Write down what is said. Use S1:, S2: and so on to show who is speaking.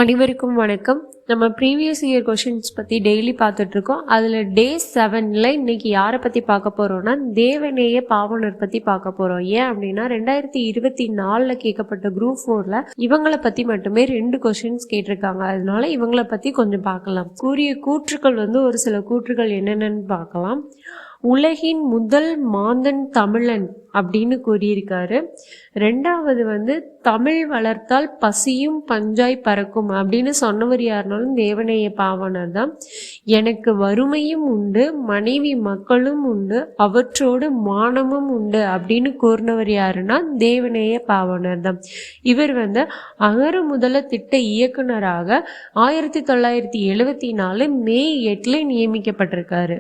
S1: அனைவருக்கும் வணக்கம். நம்ம ப்ரீவியஸ் இயர் கொஷின்ஸ் பற்றி டெய்லி பார்த்துட்ருக்கோம். அதில் டே 7ல் இன்றைக்கி யாரை பற்றி பார்க்க போகிறோன்னா தேவநேய பாவாணர் பற்றி பார்க்க போகிறோம். ஏன் அப்படின்னா 2024 கேட்கப்பட்ட குரூப் 4ல் இவங்களை பற்றி மட்டுமே 2 கொஷின்ஸ் கேட்டிருக்காங்க. அதனால இவங்களை பற்றி கொஞ்சம் பார்க்கலாம். கூறிய கூற்றுக்கள் ஒரு சில கூற்றுக்கள் என்னென்னு பார்க்கலாம். உலகின் முதல் மாந்தன் தமிழன் அப்படின்னு கூறியிருக்காரு. ரெண்டாவது தமிழ் வளர்த்தால் பசியும் பஞ்சாய் பறக்கும் அப்படின்னு சொன்னவர் யாருனாலும் தேவநேய பாவாணர் தான். எனக்கு வறுமையும் உண்டு, மனைவி மக்களும் உண்டு, அவற்றோடு மானமும் உண்டு அப்படின்னு கூறினவர் யாருன்னா தேவநேய பாவாணர் தான். இவர் அகர முதல திட்ட இயக்குனராக 1974 மே 8 நியமிக்கப்பட்டிருக்காரு.